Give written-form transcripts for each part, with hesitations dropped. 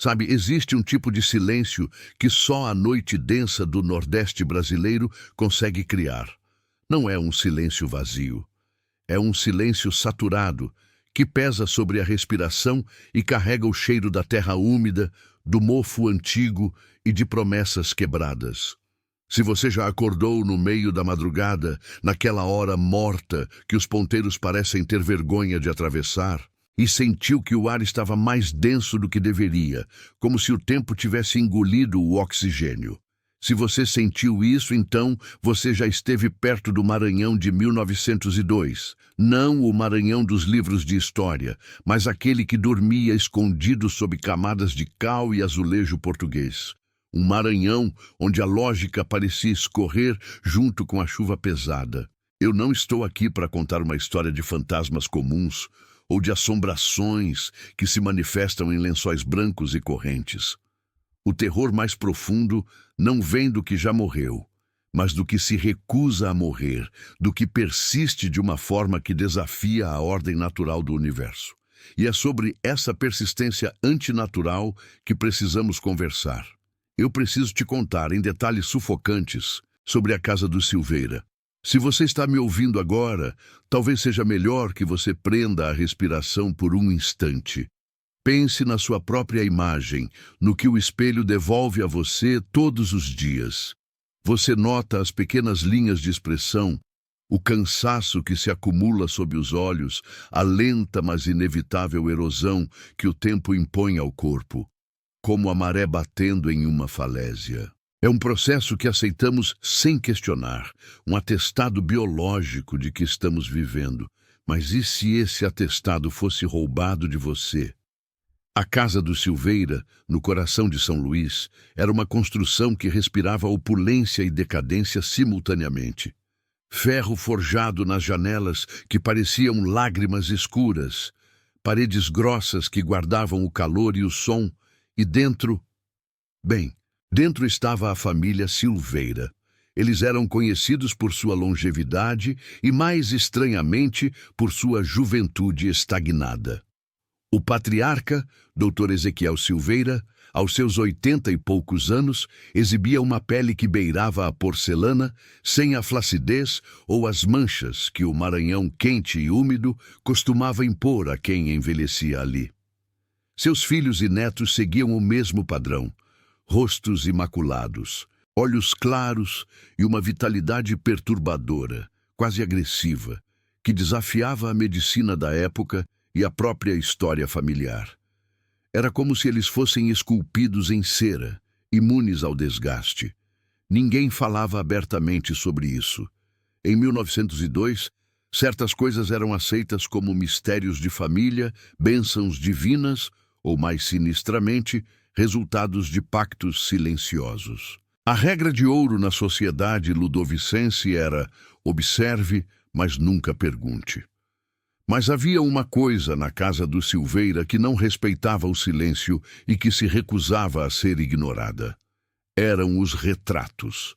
Sabe, existe um tipo de silêncio que só a noite densa do Nordeste brasileiro consegue criar. Não é um silêncio vazio. É um silêncio saturado, que pesa sobre a respiração e carrega o cheiro da terra úmida, do mofo antigo e de promessas quebradas. Se você já acordou no meio da madrugada, naquela hora morta que os ponteiros parecem ter vergonha de atravessar, e sentiu que o ar estava mais denso do que deveria, como se o tempo tivesse engolido o oxigênio. Se você sentiu isso, então você já esteve perto do Maranhão de 1902. Não o Maranhão dos livros de história, mas aquele que dormia escondido sob camadas de cal e azulejo português. Um Maranhão onde a lógica parecia escorrer junto com a chuva pesada. Eu não estou aqui para contar uma história de fantasmas comuns ou de assombrações que se manifestam em lençóis brancos e correntes. O terror mais profundo não vem do que já morreu, mas do que se recusa a morrer, do que persiste de uma forma que desafia a ordem natural do universo. E é sobre essa persistência antinatural que precisamos conversar. Eu preciso te contar em detalhes sufocantes sobre a casa do Silveira. Se você está me ouvindo agora, talvez seja melhor que você prenda a respiração por um instante. Pense na sua própria imagem, no que o espelho devolve a você todos os dias. Você nota as pequenas linhas de expressão, o cansaço que se acumula sob os olhos, a lenta mas inevitável erosão que o tempo impõe ao corpo, como a maré batendo em uma falésia. É um processo que aceitamos sem questionar, um atestado biológico de que estamos vivendo. Mas e se esse atestado fosse roubado de você? A casa do Silveira, no coração de São Luís, era uma construção que respirava opulência e decadência simultaneamente. Ferro forjado nas janelas que pareciam lágrimas escuras, paredes grossas que guardavam o calor e o som, e dentro... Dentro estava a família Silveira. Eles eram conhecidos por sua longevidade e, mais estranhamente, por sua juventude estagnada. O patriarca, Dr. Ezequiel Silveira, aos seus 80 e poucos anos, exibia uma pele que beirava a porcelana, sem a flacidez ou as manchas que o Maranhão quente e úmido costumava impor a quem envelhecia ali. Seus filhos e netos seguiam o mesmo padrão. Rostos imaculados, olhos claros e uma vitalidade perturbadora, quase agressiva, que desafiava a medicina da época e a própria história familiar. Era como se eles fossem esculpidos em cera, imunes ao desgaste. Ninguém falava abertamente sobre isso. Em 1902, certas coisas eram aceitas como mistérios de família, bênçãos divinas ou, mais sinistramente, resultados de pactos silenciosos. A regra de ouro na sociedade ludovicense era: observe, mas nunca pergunte. Mas havia uma coisa na casa do Silveira que não respeitava o silêncio e que se recusava a ser ignorada. Eram os retratos.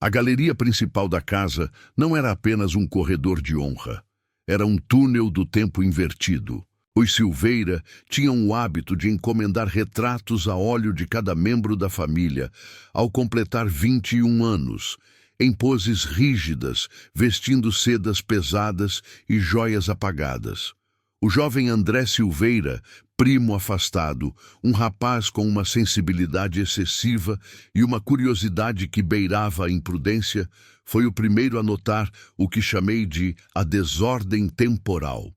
A galeria principal da casa não era apenas um corredor de honra. Era um túnel do tempo invertido. Os Silveira tinham o hábito de encomendar retratos a óleo de cada membro da família ao completar 21 anos, em poses rígidas, vestindo sedas pesadas e joias apagadas. O jovem André Silveira, primo afastado, um rapaz com uma sensibilidade excessiva e uma curiosidade que beirava a imprudência, foi o primeiro a notar o que chamei de a desordem temporal.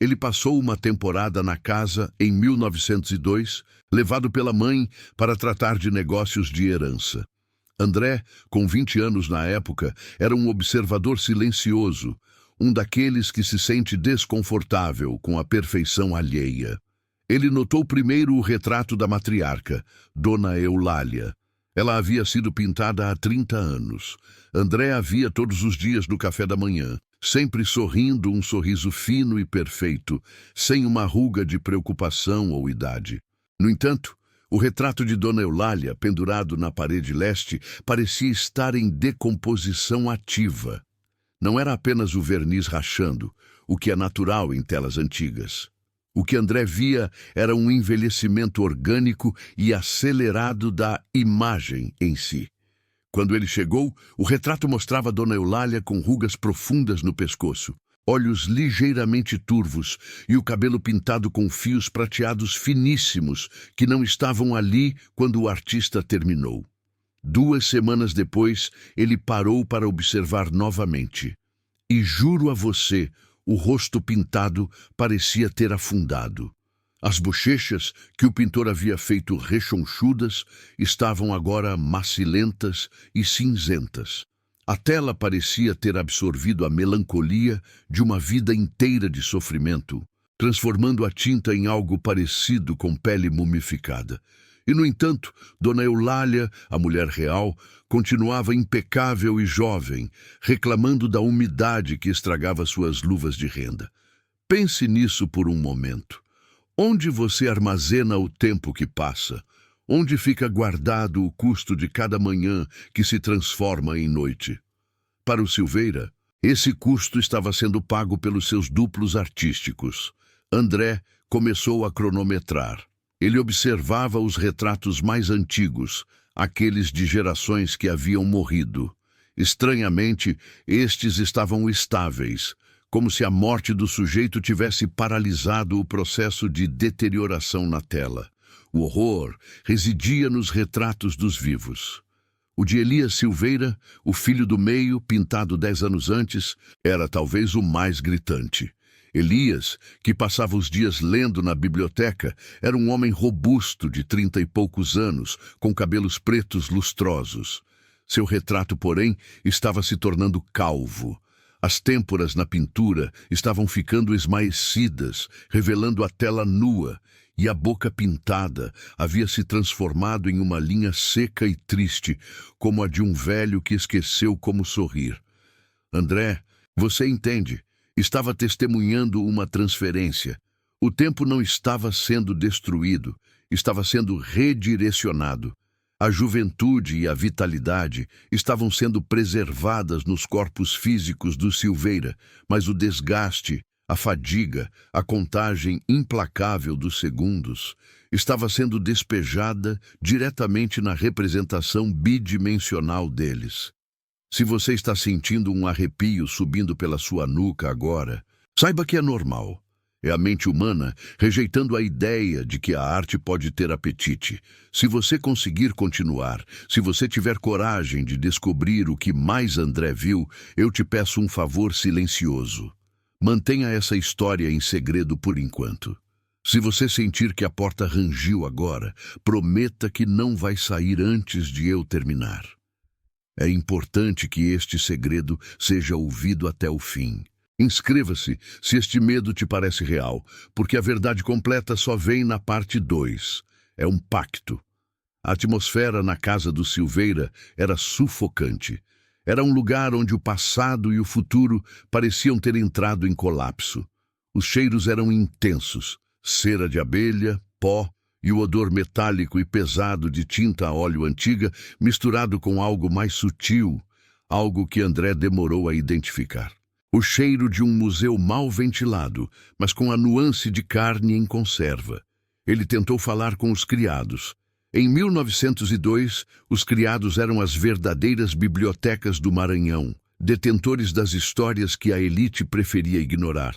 Ele passou uma temporada na casa em 1902, levado pela mãe para tratar de negócios de herança. André, com 20 anos na época, era um observador silencioso, um daqueles que se sente desconfortável com a perfeição alheia. Ele notou primeiro o retrato da matriarca, Dona Eulália. Ela havia sido pintada há 30 anos. André a via todos os dias no café da manhã, sempre sorrindo um sorriso fino e perfeito, sem uma ruga de preocupação ou idade. No entanto, o retrato de Dona Eulália, pendurado na parede leste, parecia estar em decomposição ativa. Não era apenas o verniz rachando, o que é natural em telas antigas. O que André via era um envelhecimento orgânico e acelerado da imagem em si. Quando ele chegou, o retrato mostrava Dona Eulália com rugas profundas no pescoço, olhos ligeiramente turvos e o cabelo pintado com fios prateados finíssimos que não estavam ali quando o artista terminou. 2 semanas depois, ele parou para observar novamente. E juro a você, o rosto pintado parecia ter afundado. As bochechas, que o pintor havia feito rechonchudas, estavam agora macilentas e cinzentas. A tela parecia ter absorvido a melancolia de uma vida inteira de sofrimento, transformando a tinta em algo parecido com pele mumificada. E, no entanto, Dona Eulália, a mulher real, continuava impecável e jovem, reclamando da umidade que estragava suas luvas de renda. Pense nisso por um momento. Onde você armazena o tempo que passa? Onde fica guardado o custo de cada manhã que se transforma em noite? Para o Silveira, esse custo estava sendo pago pelos seus duplos artísticos. André começou a cronometrar. Ele observava os retratos mais antigos, aqueles de gerações que haviam morrido. Estranhamente, estes estavam estáveis, como se a morte do sujeito tivesse paralisado o processo de deterioração na tela. O horror residia nos retratos dos vivos. O de Elias Silveira, o filho do meio, pintado 10 anos antes, era talvez o mais gritante. Elias, que passava os dias lendo na biblioteca, era um homem robusto de 30 e poucos anos, com cabelos pretos lustrosos. Seu retrato, porém, estava se tornando calvo. As têmporas na pintura estavam ficando esmaecidas, revelando a tela nua, e a boca pintada havia se transformado em uma linha seca e triste, como a de um velho que esqueceu como sorrir. André, você entende? Estava testemunhando uma transferência. O tempo não estava sendo destruído, estava sendo redirecionado. A juventude e a vitalidade estavam sendo preservadas nos corpos físicos do Silveira, mas o desgaste, a fadiga, a contagem implacável dos segundos estava sendo despejada diretamente na representação bidimensional deles. Se você está sentindo um arrepio subindo pela sua nuca agora, saiba que é normal. É a mente humana rejeitando a ideia de que a arte pode ter apetite. Se você conseguir continuar, se você tiver coragem de descobrir o que mais André viu, eu te peço um favor silencioso. Mantenha essa história em segredo por enquanto. Se você sentir que a porta rangiu agora, prometa que não vai sair antes de eu terminar. É importante que este segredo seja ouvido até o fim. Inscreva-se se este medo te parece real, porque a verdade completa só vem na parte 2. É um pacto. A atmosfera na casa do Silveira era sufocante. Era um lugar onde o passado e o futuro pareciam ter entrado em colapso. Os cheiros eram intensos, cera de abelha, pó, e o odor metálico e pesado de tinta a óleo antiga misturado com algo mais sutil, algo que André demorou a identificar. O cheiro de um museu mal ventilado, mas com a nuance de carne em conserva. Ele tentou falar com os criados. Em 1902, os criados eram as verdadeiras bibliotecas do Maranhão, detentores das histórias que a elite preferia ignorar.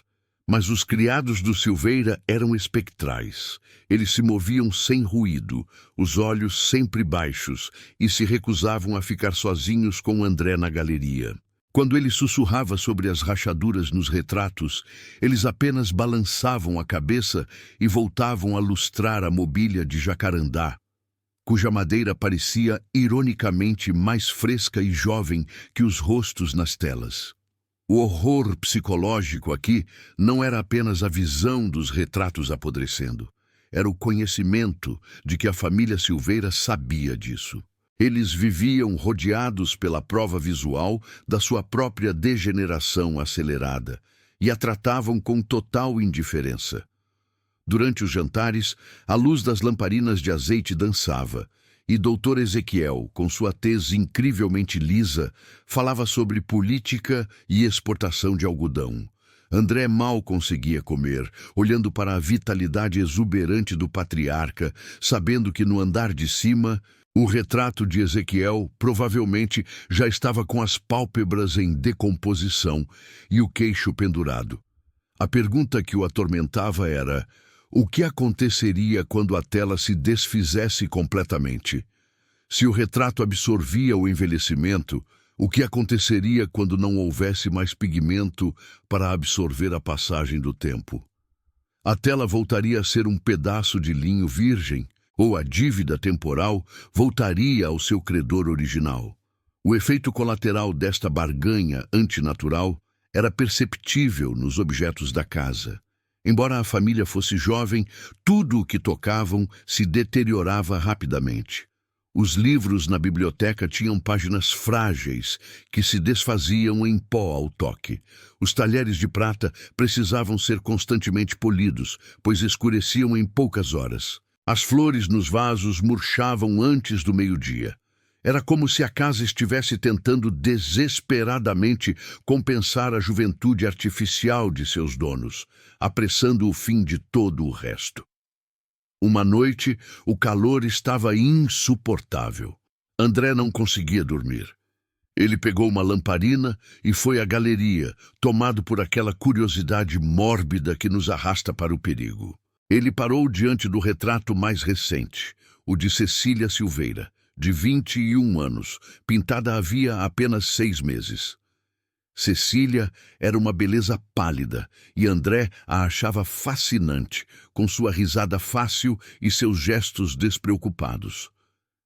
Mas os criados do Silveira eram espectrais. Eles se moviam sem ruído, os olhos sempre baixos, e se recusavam a ficar sozinhos com André na galeria. Quando ele sussurrava sobre as rachaduras nos retratos, eles apenas balançavam a cabeça e voltavam a lustrar a mobília de jacarandá, cuja madeira parecia ironicamente mais fresca e jovem que os rostos nas telas. O horror psicológico aqui não era apenas a visão dos retratos apodrecendo. Era o conhecimento de que a família Silveira sabia disso. Eles viviam rodeados pela prova visual da sua própria degeneração acelerada e a tratavam com total indiferença. Durante os jantares, a luz das lamparinas de azeite dançava, e Dr. Ezequiel, com sua tez incrivelmente lisa, falava sobre política e exportação de algodão. André mal conseguia comer, olhando para a vitalidade exuberante do patriarca, sabendo que no andar de cima, o retrato de Ezequiel provavelmente já estava com as pálpebras em decomposição e o queixo pendurado. A pergunta que o atormentava era: o que aconteceria quando a tela se desfizesse completamente? Se o retrato absorvia o envelhecimento, o que aconteceria quando não houvesse mais pigmento para absorver a passagem do tempo? A tela voltaria a ser um pedaço de linho virgem, ou a dívida temporal voltaria ao seu credor original. O efeito colateral desta barganha antinatural era perceptível nos objetos da casa. Embora a família fosse jovem, tudo o que tocavam se deteriorava rapidamente. Os livros na biblioteca tinham páginas frágeis que se desfaziam em pó ao toque. Os talheres de prata precisavam ser constantemente polidos, pois escureciam em poucas horas. As flores nos vasos murchavam antes do meio-dia. Era como se a casa estivesse tentando desesperadamente compensar a juventude artificial de seus donos, apressando o fim de todo o resto. Uma noite, o calor estava insuportável. André não conseguia dormir. Ele pegou uma lamparina e foi à galeria, tomado por aquela curiosidade mórbida que nos arrasta para o perigo. Ele parou diante do retrato mais recente, o de Cecília Silveira, de 21 anos, pintada havia apenas 6 meses. Cecília era uma beleza pálida e André a achava fascinante, com sua risada fácil e seus gestos despreocupados.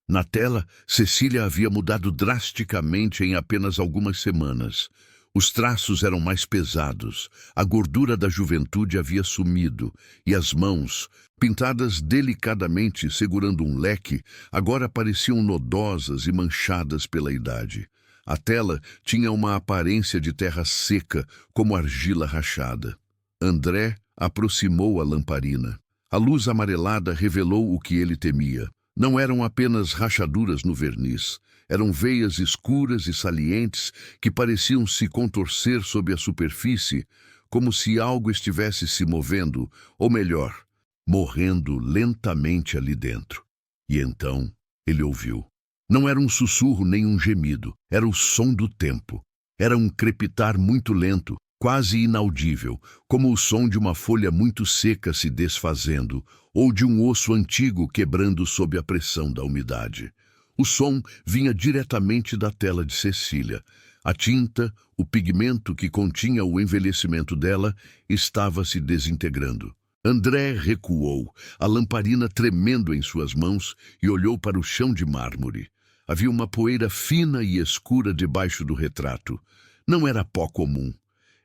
Na tela, Cecília havia mudado drasticamente em apenas algumas semanas. Os traços eram mais pesados, a gordura da juventude havia sumido e as mãos, pintadas delicadamente segurando um leque, agora pareciam nodosas e manchadas pela idade. A tela tinha uma aparência de terra seca, como argila rachada. André aproximou a lamparina. A luz amarelada revelou o que ele temia. Não eram apenas rachaduras no verniz. Eram veias escuras e salientes que pareciam se contorcer sob a superfície, como se algo estivesse se movendo, ou melhor, morrendo lentamente ali dentro. E então ele ouviu. Não era um sussurro nem um gemido, era o som do tempo. Era um crepitar muito lento, quase inaudível, como o som de uma folha muito seca se desfazendo, ou de um osso antigo quebrando sob a pressão da umidade. O som vinha diretamente da tela de Cecília. A tinta, o pigmento que continha o envelhecimento dela, estava se desintegrando. André recuou, a lamparina tremendo em suas mãos, e olhou para o chão de mármore. Havia uma poeira fina e escura debaixo do retrato. Não era pó comum.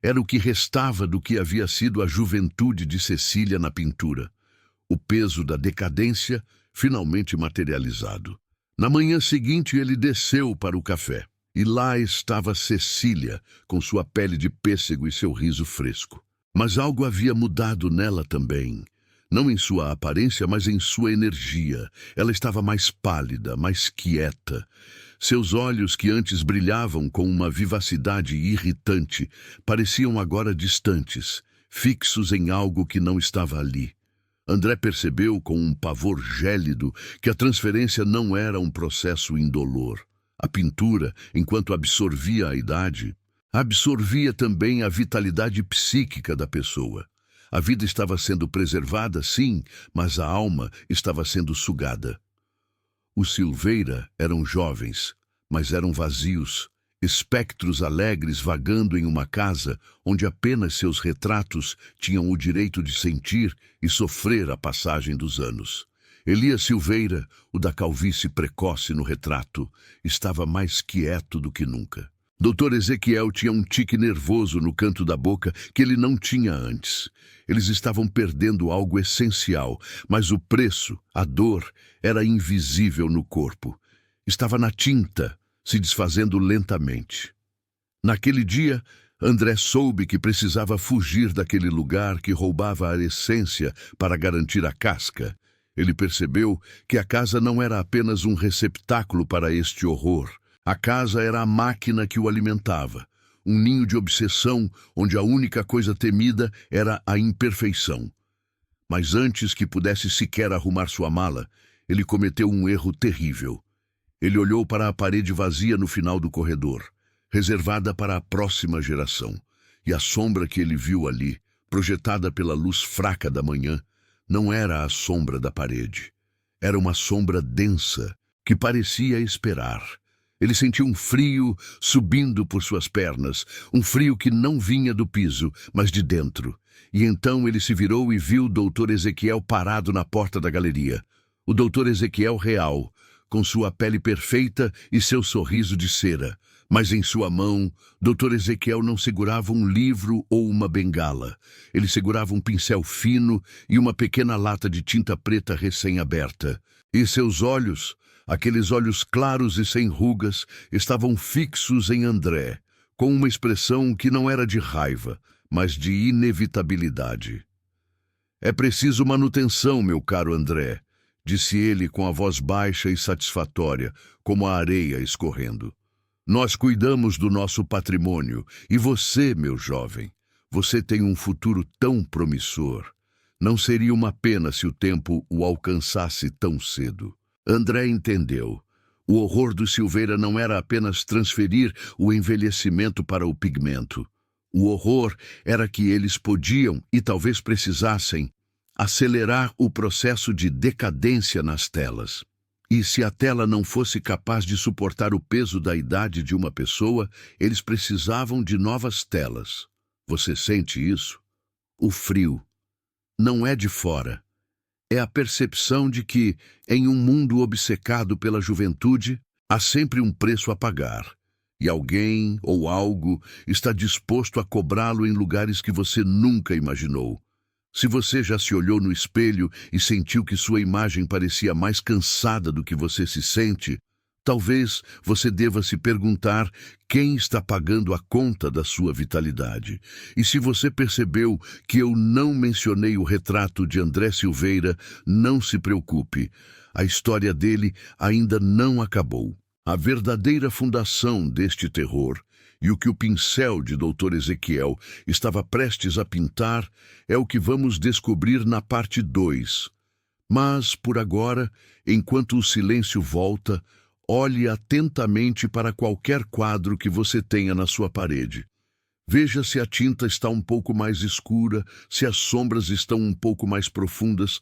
Era o que restava do que havia sido a juventude de Cecília na pintura. O peso da decadência finalmente materializado. Na manhã seguinte ele desceu para o café. E lá estava Cecília, com sua pele de pêssego e seu riso fresco. Mas algo havia mudado nela também. Não em sua aparência, mas em sua energia. Ela estava mais pálida, mais quieta. Seus olhos, que antes brilhavam com uma vivacidade irritante, pareciam agora distantes, fixos em algo que não estava ali. André percebeu com um pavor gélido que a transferência não era um processo indolor. A pintura, enquanto absorvia a idade, absorvia também a vitalidade psíquica da pessoa. A vida estava sendo preservada, sim, mas a alma estava sendo sugada. Os Silveira eram jovens, mas eram vazios, espectros alegres vagando em uma casa onde apenas seus retratos tinham o direito de sentir e sofrer a passagem dos anos. Elias Silveira, o da calvície precoce no retrato, estava mais quieto do que nunca. Dr. Ezequiel tinha um tique nervoso no canto da boca que ele não tinha antes. Eles estavam perdendo algo essencial, mas o preço, a dor, era invisível no corpo. Estava na tinta, se desfazendo lentamente. Naquele dia, André soube que precisava fugir daquele lugar que roubava a essência para garantir a casca. Ele percebeu que a casa não era apenas um receptáculo para este horror. A casa era a máquina que o alimentava. um ninho de obsessão onde a única coisa temida era a imperfeição. Mas antes que pudesse sequer arrumar sua mala, ele cometeu um erro terrível. Ele olhou para a parede vazia no final do corredor, reservada para a próxima geração, e a sombra que ele viu ali, projetada pela luz fraca da manhã, não era a sombra da parede. Era uma sombra densa, que parecia esperar. Ele sentiu um frio subindo por suas pernas, um frio que não vinha do piso, mas de dentro. E então ele se virou e viu o Dr. Ezequiel parado na porta da galeria. O Dr. Ezequiel real, com sua pele perfeita e seu sorriso de cera. Mas em sua mão, Dr. Ezequiel não segurava um livro ou uma bengala. Ele segurava um pincel fino e uma pequena lata de tinta preta recém-aberta. E seus olhos, aqueles olhos claros e sem rugas, estavam fixos em André, com uma expressão que não era de raiva, mas de inevitabilidade. "É preciso manutenção, meu caro André", disse ele com a voz baixa e satisfatória, como a areia escorrendo. "Nós cuidamos do nosso patrimônio, e você, meu jovem, você tem um futuro tão promissor. Não seria uma pena se o tempo o alcançasse tão cedo." André entendeu. O horror do Silveira não era apenas transferir o envelhecimento para o pigmento. O horror era que eles podiam, e talvez precisassem, acelerar o processo de decadência nas telas. E se a tela não fosse capaz de suportar o peso da idade de uma pessoa, eles precisavam de novas telas. Você sente isso? O frio não é de fora. É a percepção de que, em um mundo obcecado pela juventude, há sempre um preço a pagar. E alguém ou algo está disposto a cobrá-lo em lugares que você nunca imaginou. Se você já se olhou no espelho e sentiu que sua imagem parecia mais cansada do que você se sente, talvez você deva se perguntar quem está pagando a conta da sua vitalidade. E se você percebeu que eu não mencionei o retrato de André Silveira, não se preocupe. A história dele ainda não acabou. A verdadeira fundação deste terror e o que o pincel de Dr. Ezequiel estava prestes a pintar é o que vamos descobrir na parte 2. Mas, por agora, enquanto o silêncio volta, olhe atentamente para qualquer quadro que você tenha na sua parede. Veja se a tinta está um pouco mais escura, se as sombras estão um pouco mais profundas,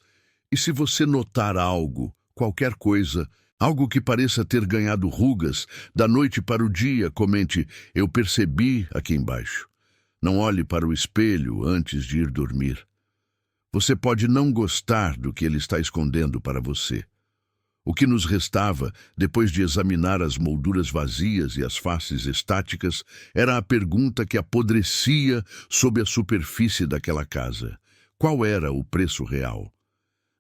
e se você notar algo, qualquer coisa, algo que pareça ter ganhado rugas, da noite para o dia, comente: "Eu percebi" aqui embaixo. Não olhe para o espelho antes de ir dormir. Você pode não gostar do que ele está escondendo para você. O que nos restava, depois de examinar as molduras vazias e as faces estáticas, era a pergunta que apodrecia sob a superfície daquela casa. Qual era o preço real?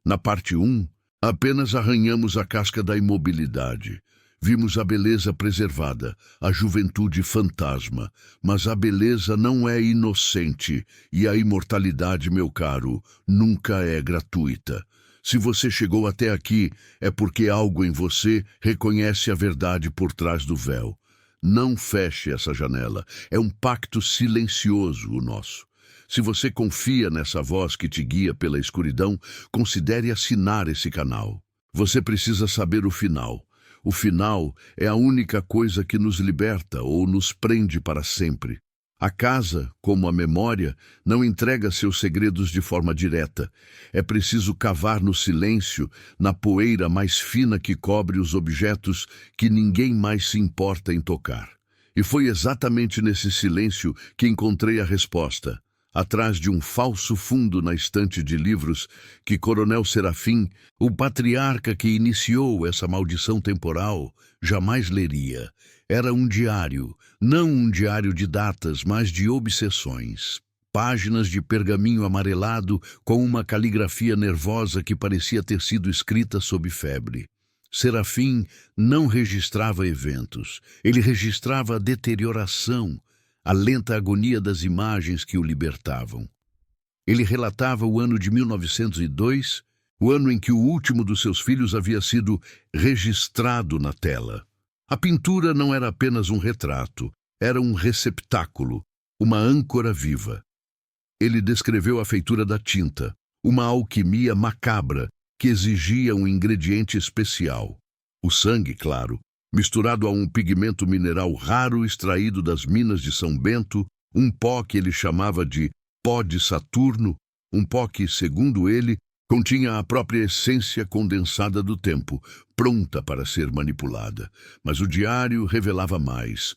Na parte 1, apenas arranhamos a casca da imobilidade. Vimos a beleza preservada, a juventude fantasma, mas a beleza não é inocente e a imortalidade, meu caro, nunca é gratuita. Se você chegou até aqui, é porque algo em você reconhece a verdade por trás do véu. Não feche essa janela. É um pacto silencioso o nosso. Se você confia nessa voz que te guia pela escuridão, considere assinar esse canal. Você precisa saber o final. O final é a única coisa que nos liberta ou nos prende para sempre. A casa, como a memória, não entrega seus segredos de forma direta. É preciso cavar no silêncio, na poeira mais fina que cobre os objetos que ninguém mais se importa em tocar. E foi exatamente nesse silêncio que encontrei a resposta. Atrás de um falso fundo na estante de livros que Coronel Serafim, o patriarca que iniciou essa maldição temporal, jamais leria. Era um diário, não um diário de datas, mas de obsessões. Páginas de pergaminho amarelado com uma caligrafia nervosa que parecia ter sido escrita sob febre. Serafim não registrava eventos, ele registrava a deterioração, a lenta agonia das imagens que o libertavam. Ele relatava o ano de 1902, o ano em que o último dos seus filhos havia sido registrado na tela. A pintura não era apenas um retrato, Era um receptáculo, uma âncora viva. Ele descreveu a feitura da tinta, uma alquimia macabra que exigia um ingrediente especial. O sangue, claro, misturado a um pigmento mineral raro extraído das minas de São Bento, um pó que ele chamava de pó de Saturno, um pó que, segundo ele, continha a própria essência condensada do tempo, pronta para ser manipulada. Mas o diário revelava mais.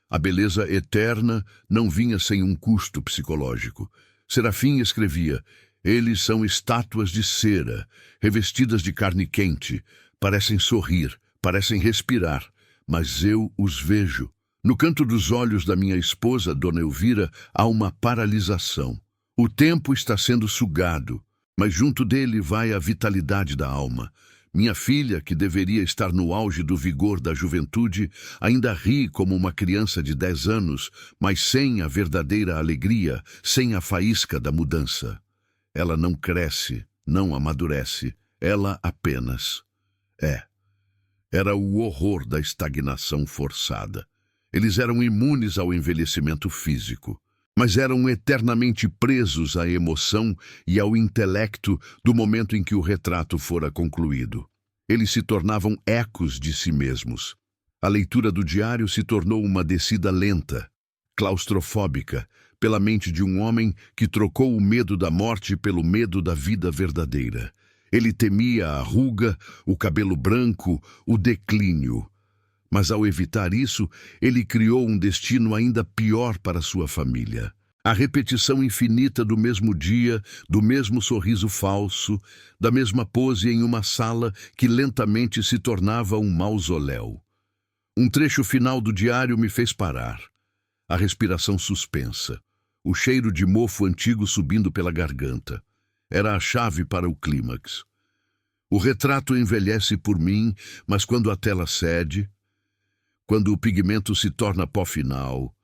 A beleza eterna não vinha sem um custo psicológico. Serafim escrevia: eles são estátuas de cera, revestidas de carne quente, parecem sorrir, parecem respirar, mas eu os vejo. No canto dos olhos da minha esposa, Dona Elvira, há uma paralisação. O tempo está sendo sugado, mas junto dele vai a vitalidade da alma. Minha filha, que deveria estar no auge do vigor da juventude, ainda ri como uma criança de 10 anos, mas sem a verdadeira alegria, sem a faísca da mudança. Ela não cresce, não amadurece, ela apenas é. Era o horror da estagnação forçada. Eles eram imunes ao envelhecimento físico, mas eram eternamente presos à emoção e ao intelecto do momento em que o retrato fora concluído. Eles se tornavam ecos de si mesmos. A leitura do diário se tornou uma descida lenta, claustrofóbica, pela mente de um homem que trocou o medo da morte pelo medo da vida verdadeira. Ele temia a ruga, o cabelo branco, o declínio. Mas ao evitar isso, ele criou um destino ainda pior para sua família. A repetição infinita do mesmo dia, do mesmo sorriso falso, da mesma pose em uma sala que lentamente se tornava um mausoléu. Um trecho final do diário me fez parar. A respiração suspensa, o cheiro de mofo antigo subindo pela garganta. Era a chave para o clímax. O retrato envelhece por mim, mas quando a tela cede, quando o pigmento se torna pó final,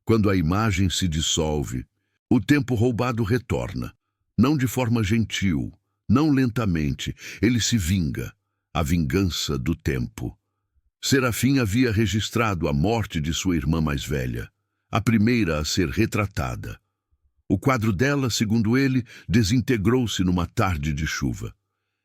quando a imagem se dissolve, o tempo roubado retorna, não de forma gentil, não lentamente, ele se vinga, a vingança do tempo. Serafim havia registrado a morte de sua irmã mais velha, a primeira a ser retratada. O quadro dela, segundo ele, desintegrou-se numa tarde de chuva.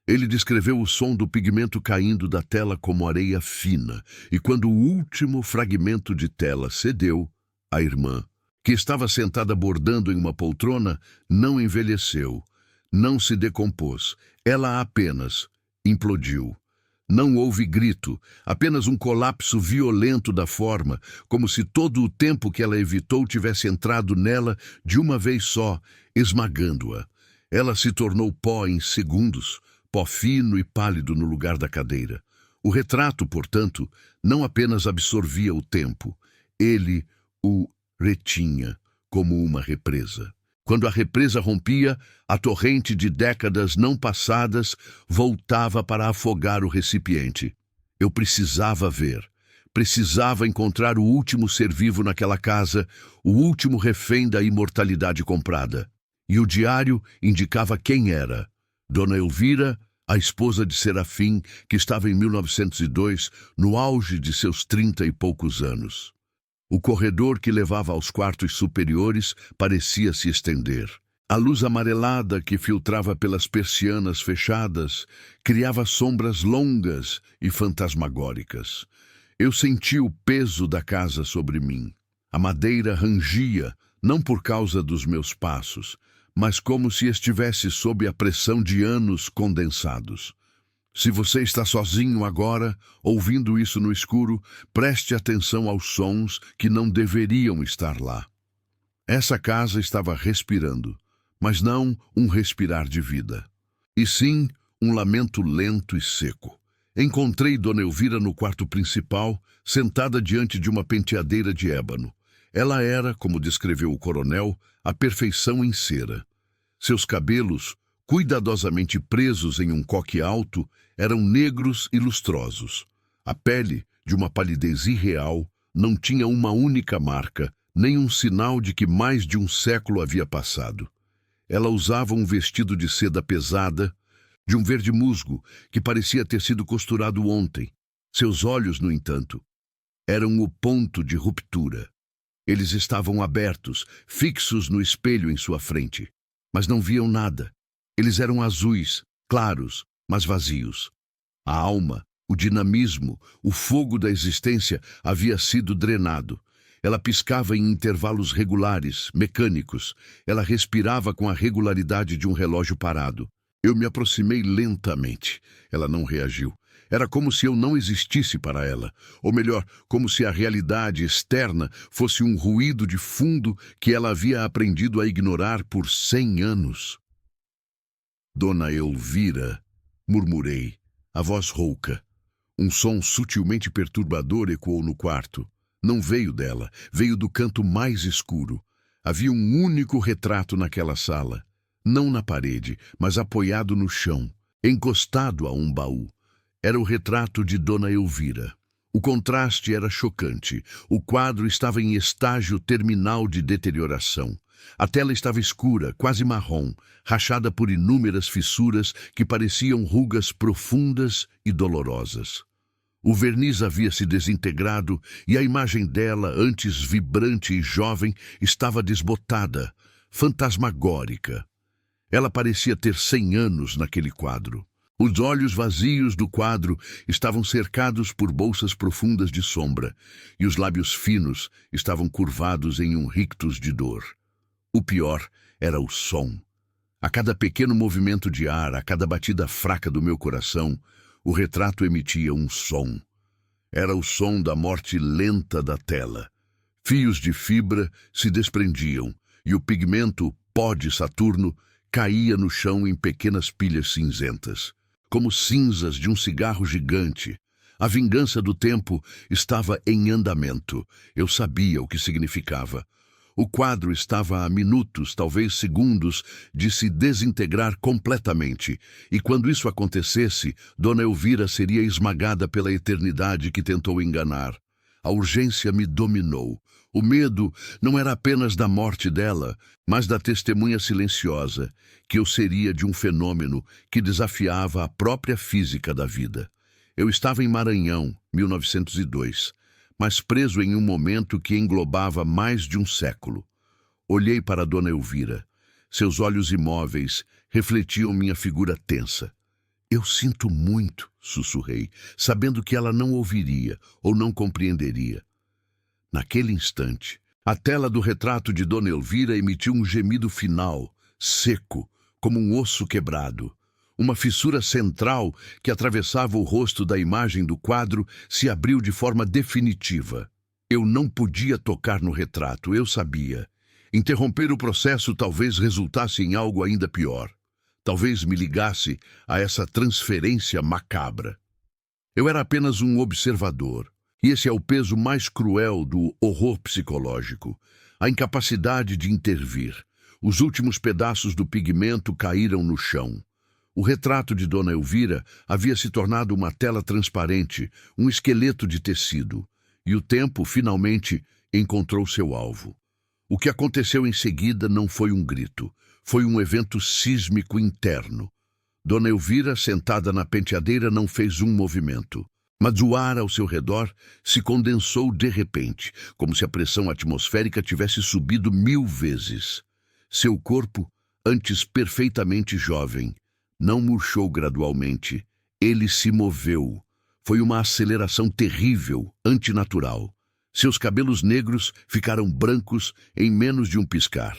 Ele descreveu o som do pigmento caindo da tela como areia fina, e quando o último fragmento de tela cedeu, a irmã, que estava sentada bordando em uma poltrona, não envelheceu, não se decompôs, ela apenas implodiu. Não houve grito, apenas um colapso violento da forma, como se todo o tempo que ela evitou tivesse entrado nela de uma vez só, esmagando-a. Ela se tornou pó em segundos, pó fino e pálido no lugar da cadeira. O retrato, portanto, não apenas absorvia o tempo, ele o retinha como uma represa. Quando a represa rompia, a torrente de décadas não passadas voltava para afogar o recipiente. Eu precisava ver, precisava encontrar o último ser vivo naquela casa, o último refém da imortalidade comprada. E o diário indicava quem era. Dona Elvira, a esposa de Serafim, que estava em 1902, no auge de seus 30 e poucos anos. O corredor que levava aos quartos superiores parecia se estender. A luz amarelada que filtrava pelas persianas fechadas criava sombras longas e fantasmagóricas. Eu senti o peso da casa sobre mim. A madeira rangia, não por causa dos meus passos, mas como se estivesse sob a pressão de anos condensados. Se você está sozinho agora, ouvindo isso no escuro, preste atenção aos sons que não deveriam estar lá. Essa casa estava respirando, mas não um respirar de vida, e sim um lamento lento e seco. Encontrei Dona Elvira no quarto principal, sentada diante de uma penteadeira de ébano. Ela era, como descreveu o coronel, a perfeição em cera. Seus cabelos, cuidadosamente presos em um coque alto, eram negros e lustrosos. A pele, de uma palidez irreal, não tinha uma única marca, nem um sinal de que mais de um século havia passado. Ela usava um vestido de seda pesada, de um verde musgo, que parecia ter sido costurado ontem. Seus olhos, no entanto, eram o ponto de ruptura. Eles estavam abertos, fixos no espelho em sua frente. Mas não viam nada. Eles eram azuis, claros, mas vazios. A alma, o dinamismo, o fogo da existência havia sido drenado. Ela piscava em intervalos regulares, mecânicos. Ela respirava com a regularidade de um relógio parado. Eu me aproximei lentamente. Ela não reagiu. Era como se eu não existisse para ela. Ou melhor, como se a realidade externa fosse um ruído de fundo que ela havia aprendido a ignorar por 100 anos. Dona Elvira, murmurei, a voz rouca. Um som sutilmente perturbador ecoou no quarto. Não veio dela, veio do canto mais escuro. Havia um único retrato naquela sala. Não na parede, mas apoiado no chão, encostado a um baú. Era o retrato de Dona Elvira. O contraste era chocante. O quadro estava em estágio terminal de deterioração. A tela estava escura, quase marrom, rachada por inúmeras fissuras que pareciam rugas profundas e dolorosas. O verniz havia se desintegrado e a imagem dela, antes vibrante e jovem, estava desbotada, fantasmagórica. Ela parecia ter 100 anos naquele quadro. Os olhos vazios do quadro estavam cercados por bolsas profundas de sombra, e os lábios finos estavam curvados em um rictus de dor. O pior era o som. A cada pequeno movimento de ar, a cada batida fraca do meu coração, o retrato emitia um som. Era o som da morte lenta da tela. Fios de fibra se desprendiam, e o pigmento, pó de Saturno, caía no chão em pequenas pilhas cinzentas, como cinzas de um cigarro gigante. A vingança do tempo estava em andamento. Eu sabia o que significava. O quadro estava a minutos, talvez segundos, de se desintegrar completamente, e quando isso acontecesse, Dona Elvira seria esmagada pela eternidade que tentou enganar. A urgência me dominou. O medo não era apenas da morte dela, mas da testemunha silenciosa, que eu seria de um fenômeno que desafiava a própria física da vida. Eu estava em Maranhão, 1902, mas preso em um momento que englobava mais de um século. Olhei para Dona Elvira. Seus olhos imóveis refletiam minha figura tensa. Eu sinto muito, sussurrei, sabendo que ela não ouviria ou não compreenderia. Naquele instante, a tela do retrato de Dona Elvira emitiu um gemido final, seco, como um osso quebrado. Uma fissura central que atravessava o rosto da imagem do quadro se abriu de forma definitiva. Eu não podia tocar no retrato, eu sabia. Interromper o processo talvez resultasse em algo ainda pior. Talvez me ligasse a essa transferência macabra. Eu era apenas um observador, e esse é o peso mais cruel do horror psicológico, a incapacidade de intervir. Os últimos pedaços do pigmento caíram no chão. O retrato de Dona Elvira havia se tornado uma tela transparente, um esqueleto de tecido, e o tempo, finalmente, encontrou seu alvo. O que aconteceu em seguida não foi um grito, foi um evento sísmico interno. Dona Elvira, sentada na penteadeira, não fez um movimento, mas o ar ao seu redor se condensou de repente, como se a pressão atmosférica tivesse subido 1000 vezes. Seu corpo, antes perfeitamente jovem, não murchou gradualmente. Ele se moveu. Foi uma aceleração terrível, antinatural. Seus cabelos negros ficaram brancos em menos de um piscar.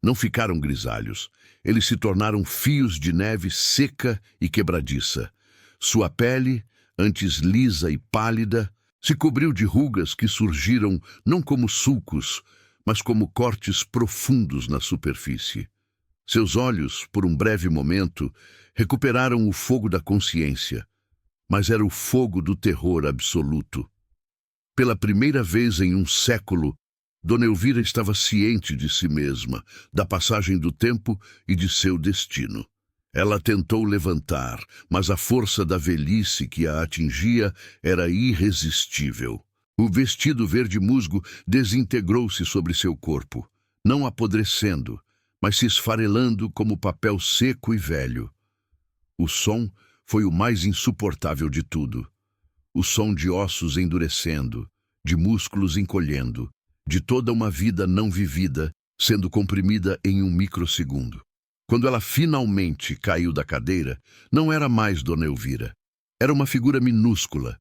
Não ficaram grisalhos. Eles se tornaram fios de neve seca e quebradiça. Sua pele, antes lisa e pálida, se cobriu de rugas que surgiram não como sulcos, mas como cortes profundos na superfície. Seus olhos, por um breve momento, recuperaram o fogo da consciência, mas era o fogo do terror absoluto. Pela primeira vez em um século, Dona Elvira estava ciente de si mesma, da passagem do tempo e de seu destino. Ela tentou levantar, mas a força da velhice que a atingia era irresistível. O vestido verde musgo desintegrou-se sobre seu corpo, não apodrecendo, mas se esfarelando como papel seco e velho. O som foi o mais insuportável de tudo. O som de ossos endurecendo, de músculos encolhendo, de toda uma vida não vivida, sendo comprimida em um microsegundo. Quando ela finalmente caiu da cadeira, não era mais Dona Elvira. Era uma figura minúscula,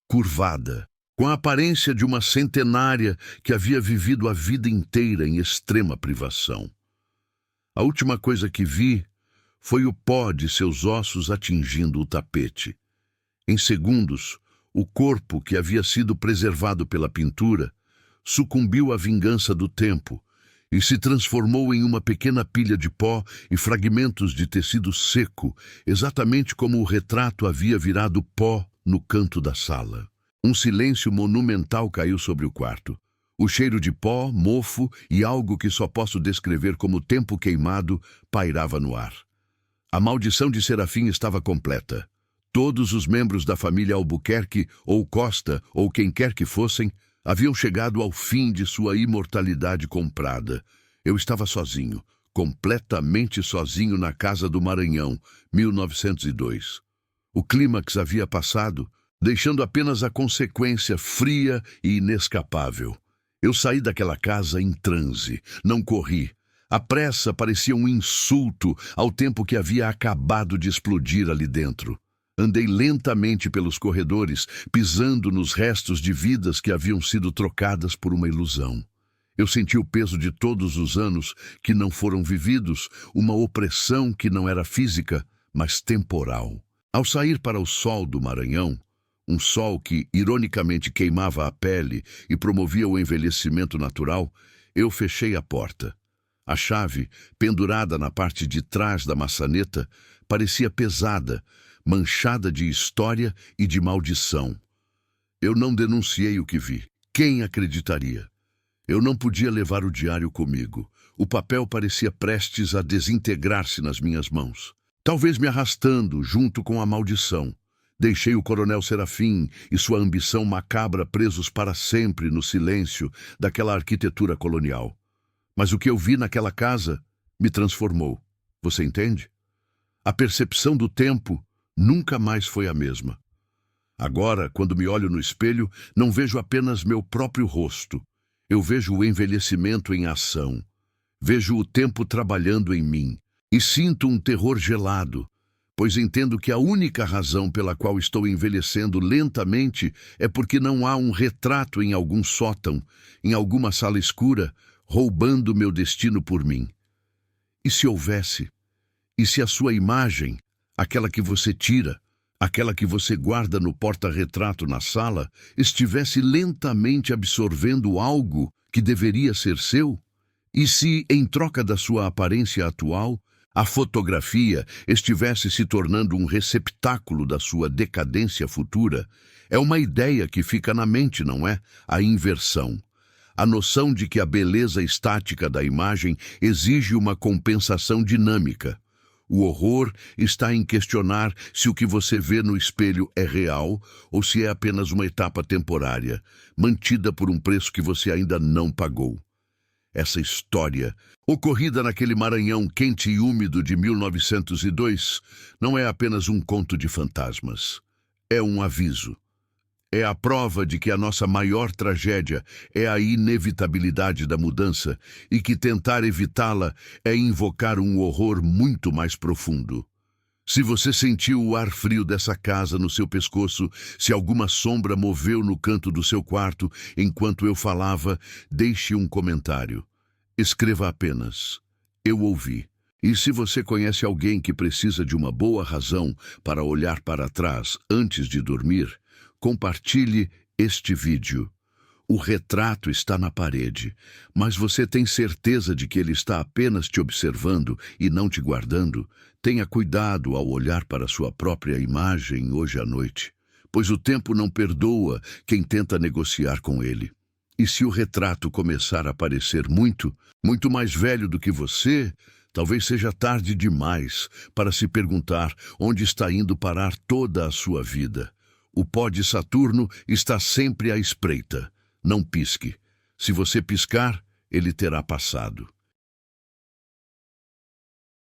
curvada, com a aparência de uma centenária que havia vivido a vida inteira em extrema privação. A última coisa que vi foi o pó de seus ossos atingindo o tapete. Em segundos, o corpo que havia sido preservado pela pintura sucumbiu à vingança do tempo e se transformou em uma pequena pilha de pó e fragmentos de tecido seco, exatamente como o retrato havia virado pó no canto da sala. Um silêncio monumental caiu sobre o quarto. O cheiro de pó, mofo e algo que só posso descrever como tempo queimado pairava no ar. A maldição de Serafim estava completa. Todos os membros da família Albuquerque, ou Costa, ou quem quer que fossem, haviam chegado ao fim de sua imortalidade comprada. Eu estava sozinho, completamente sozinho na casa do Maranhão, 1902. O clímax havia passado, deixando apenas a consequência fria e inescapável. Eu saí daquela casa em transe, não corri. A pressa parecia um insulto ao tempo que havia acabado de explodir ali dentro. Andei lentamente pelos corredores, pisando nos restos de vidas que haviam sido trocadas por uma ilusão. Eu senti o peso de todos os anos que não foram vividos, uma opressão que não era física, mas temporal. Ao sair para o sol do Maranhão, um sol que ironicamente queimava a pele e promovia o envelhecimento natural, eu fechei a porta. A chave, pendurada na parte de trás da maçaneta, parecia pesada, manchada de história e de maldição. Eu não denunciei o que vi. Quem acreditaria? Eu não podia levar o diário comigo. O papel parecia prestes a desintegrar-se nas minhas mãos, talvez me arrastando junto com a maldição. Deixei o coronel Serafim e sua ambição macabra presos para sempre no silêncio daquela arquitetura colonial. Mas o que eu vi naquela casa me transformou. Você entende? A percepção do tempo nunca mais foi a mesma. Agora, quando me olho no espelho, não vejo apenas meu próprio rosto. Eu vejo o envelhecimento em ação. Vejo o tempo trabalhando em mim. E sinto um terror gelado, pois entendo que a única razão pela qual estou envelhecendo lentamente é porque não há um retrato em algum sótão, em alguma sala escura, roubando meu destino por mim. E se houvesse? E se a sua imagem, aquela que você tira, aquela que você guarda no porta-retrato na sala, estivesse lentamente absorvendo algo que deveria ser seu? E se, em troca da sua aparência atual, a fotografia estivesse se tornando um receptáculo da sua decadência futura? É uma ideia que fica na mente, não é? A inversão. A noção de que a beleza estática da imagem exige uma compensação dinâmica. O horror está em questionar se o que você vê no espelho é real ou se é apenas uma etapa temporária, mantida por um preço que você ainda não pagou. Essa história, ocorrida naquele Maranhão quente e úmido de 1902, não é apenas um conto de fantasmas. É um aviso. É a prova de que a nossa maior tragédia é a inevitabilidade da mudança e que tentar evitá-la é invocar um horror muito mais profundo. Se você sentiu o ar frio dessa casa no seu pescoço, se alguma sombra moveu no canto do seu quarto enquanto eu falava, deixe um comentário. Escreva apenas: eu ouvi. E se você conhece alguém que precisa de uma boa razão para olhar para trás antes de dormir, compartilhe este vídeo. O retrato está na parede, mas você tem certeza de que ele está apenas te observando e não te guardando? Tenha cuidado ao olhar para sua própria imagem hoje à noite, pois o tempo não perdoa quem tenta negociar com ele. E se o retrato começar a parecer muito mais velho do que você, talvez seja tarde demais para se perguntar onde está indo parar toda a sua vida. O pó de Saturno está sempre à espreita. Não pisque. Se você piscar, ele terá passado.